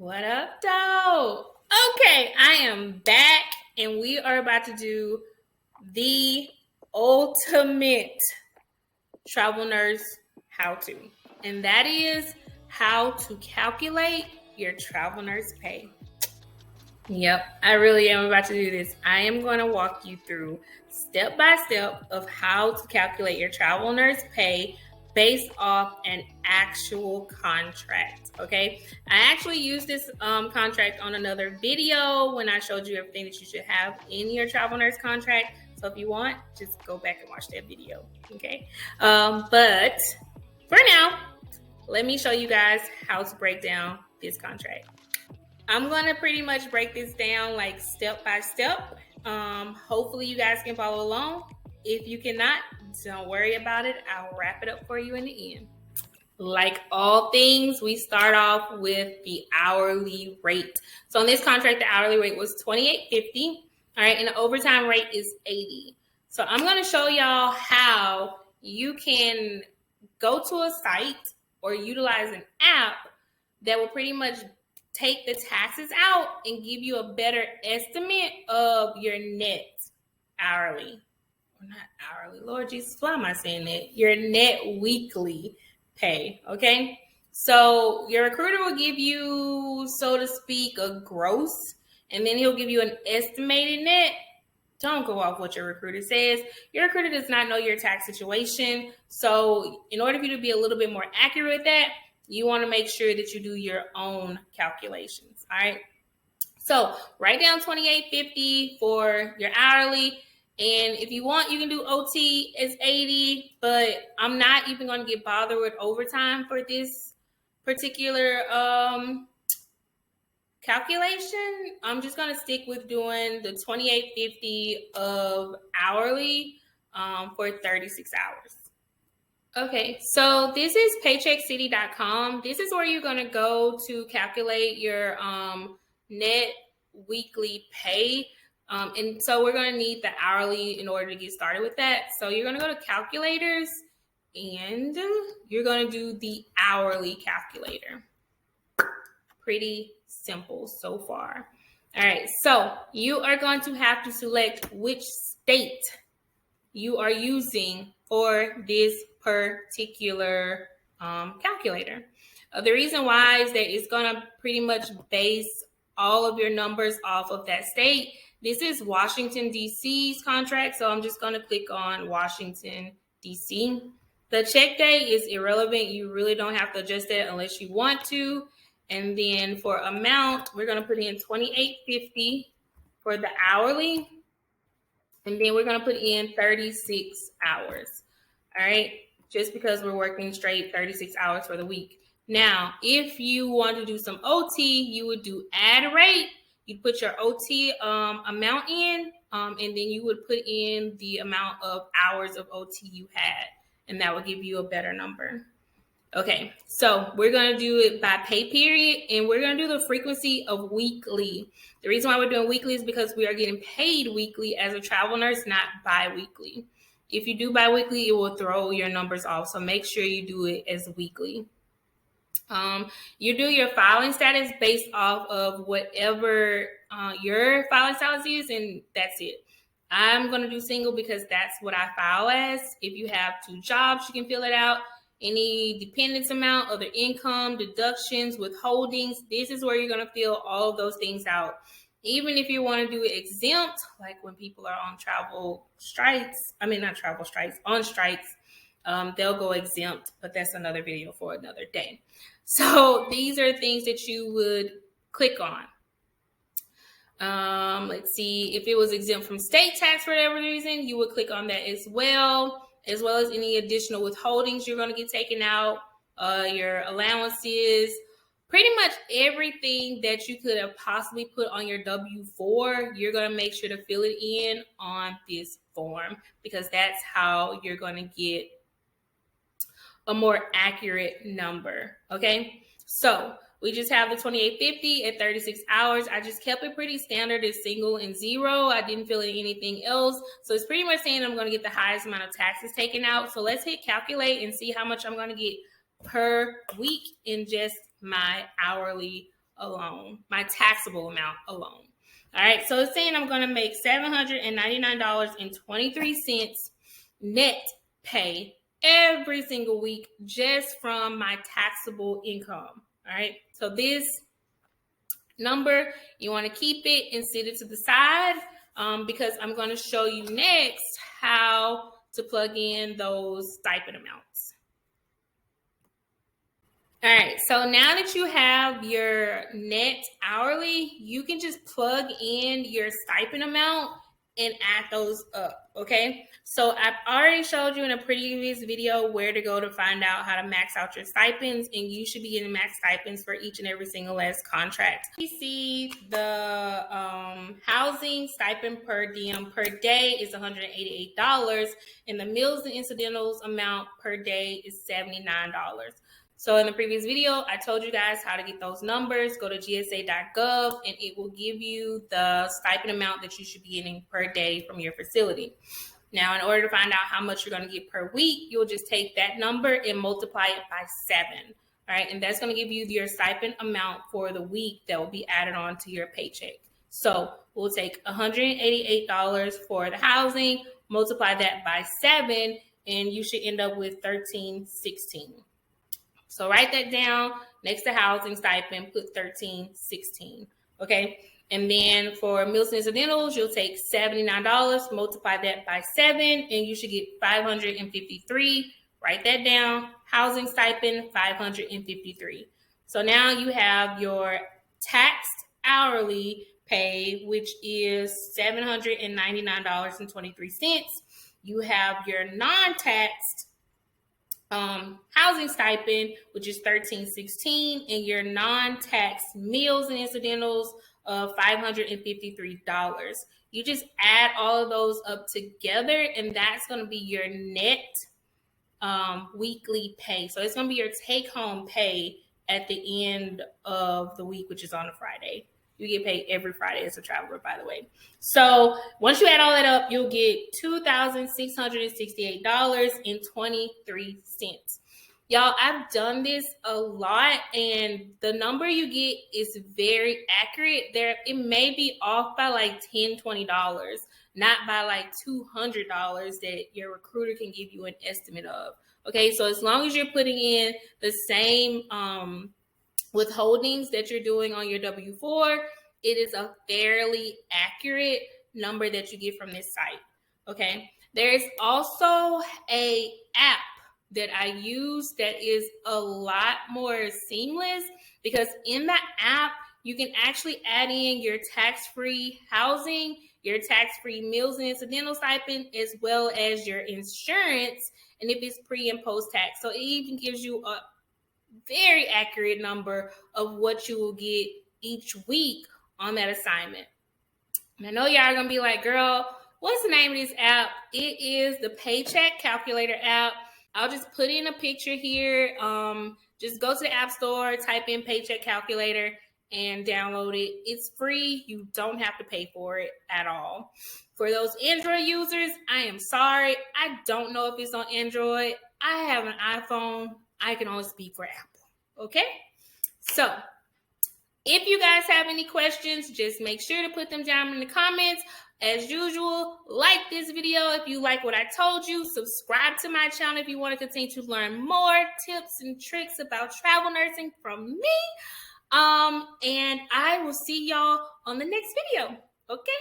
What up, though? Okay, I am back, and we are about to do the ultimate travel nurse how-to, and that is how to calculate your travel nurse pay. Yep, I really am about to do this. I am going to walk you through step by step of how to calculate your travel nurse pay based off an actual contract. Okay, I actually used this contract on another video when I showed you everything that you should have in your travel nurse contract. So if you want, just go back and watch that video. Okay, but for now, let me show you guys how to break down this contract. I'm going to pretty much break this down like step by step. Hopefully you guys can follow along. If you cannot, don't worry about it. I'll wrap it up for you in the end. Like all things, we start off with the hourly rate. So on this contract, the hourly rate was $28.50. All right, and the overtime rate is $80. So I'm going to show y'all how you can go to a site or utilize an app that will pretty much take the taxes out and give you a better estimate of your net hourly. Or not hourly, Lord Jesus, why am I saying that? Your net weekly pay, okay? So your recruiter will give you, so to speak, a gross, and then he'll give you an estimated net. Don't go off what your recruiter says. Your recruiter does not know your tax situation. So in order for you to be a little bit more accurate with that, you want to make sure that you do your own calculations. All right. So write down $28.50 for your hourly. And if you want, you can do OT as $80, but I'm not even going to get bothered with overtime for this particular calculation. I'm just going to stick with doing the $28.50 of hourly for 36 hours. Okay, so this is paycheckcity.com. This is where you're going to go to calculate your net weekly pay. And so we're going to need the hourly in order to get started with that. So you're going to go to calculators and you're going to do the hourly calculator. Pretty simple so far. All right, so you are going to have to select which state you are using for this particular calculator. The reason why is that it's going to pretty much base all of your numbers off of that state. This is Washington, D.C.'s contract, so I'm just going to click on Washington, D.C. The check day is irrelevant. You really don't have to adjust that unless you want to. And then for amount, we're going to put in $28.50 for the hourly. And then we're going to put in 36 hours. All right. Just because we're working straight 36 hours for the week. Now, if you want to do some OT, you would do add rate. You'd put your OT amount in, and then you would put in the amount of hours of OT you had. And that would give you a better number. Okay, so we're going to do it by pay period, and we're going to do the frequency of weekly. The reason why we're doing weekly is because we are getting paid weekly as a travel nurse, not bi-weekly. If you do bi-weekly, it will throw your numbers off, so make sure you do it as weekly. You do your filing status based off of whatever your filing status is, and that's it. I'm going to do single because that's what I file as. If you have 2 jobs, you can fill it out. Any dependence amount, other income, deductions, withholdings. This is where you're going to fill all of those things out. Even if you want to do it exempt, like when people are on travel strikes, on strikes, they'll go exempt, but that's another video for another day. So these are things that you would click on. Let's see, if it was exempt from state tax for whatever reason, you would click on that as well as any additional withholdings you're going to get taken out, your allowances, pretty much everything that you could have possibly put on your W-4, you're going to make sure to fill it in on this form because that's how you're going to get a more accurate number, okay? So we just have the $28.50 at 36 hours. I just kept it pretty standard as single and zero. I didn't fill in anything else. So it's pretty much saying I'm going to get the highest amount of taxes taken out. So let's hit calculate and see how much I'm going to get per week in just my hourly alone, my taxable amount alone. All right, so it's saying I'm going to make $799.23 net pay every single week just from my taxable income. All right, so this number, you want to keep it and set it to the side because I'm going to show you next how to plug in those stipend amounts. All right, so now that you have your net hourly, you can just plug in your stipend amount and add those up, okay? So I've already showed you in a previous video where to go to find out how to max out your stipends, and you should be getting max stipends for each and every single last contract. You see the housing stipend per diem per day is $188, and the meals and incidentals amount per day is $79. So in the previous video, I told you guys how to get those numbers. Go to gsa.gov and it will give you the stipend amount that you should be getting per day from your facility. Now, in order to find out how much you're going to get per week, you'll just take that number and multiply it by 7. All right, and that's going to give you your stipend amount for the week that will be added on to your paycheck. So we'll take $188 for the housing, multiply that by 7, and you should end up with $1,316. So write that down next to housing stipend, put $1,316, okay? And then for meals and incidentals, you'll take $79, multiply that by 7, and you should get $553. Write that down, housing stipend, $553. So now you have your taxed hourly pay, which is $799.23. You have your non-taxed housing stipend, which is $1,316, and your non-tax meals and incidentals of $553. You just add all of those up together, and that's going to be your net weekly pay. So it's going to be your take-home pay at the end of the week, which is on a Friday. You get paid every Friday as a traveler, by the way. So once you add all that up, you'll get $2,668.23. Y'all, I've done this a lot, and the number you get is very accurate. It may be off by like $10, $20, not by like $200 that your recruiter can give you an estimate of. Okay, so as long as you're putting in the same withholdings that you're doing on your W-4, it is a fairly accurate number that you get from this site, okay? There's also a app that I use that is a lot more seamless, because in the app, you can actually add in your tax-free housing, your tax-free meals and incidental stipend, as well as your insurance, and if it's pre and post-tax. So it even gives you a very accurate number of what you will get each week on that assignment. And I know y'all are going to be like, girl, what's the name of this app? It is the Paycheck Calculator app. I'll just put in a picture here. Just go to the App Store, type in Paycheck Calculator, and download it. It's free. You don't have to pay for it at all. For those Android users, I am sorry. I don't know if it's on Android. I have an iPhone. I can only speak for Apple. Okay? So, if you guys have any questions, just make sure to put them down in the comments. As usual, like this video if you like what I told you. Subscribe to my channel if you want to continue to learn more tips and tricks about travel nursing from me. And I will see y'all on the next video. Okay?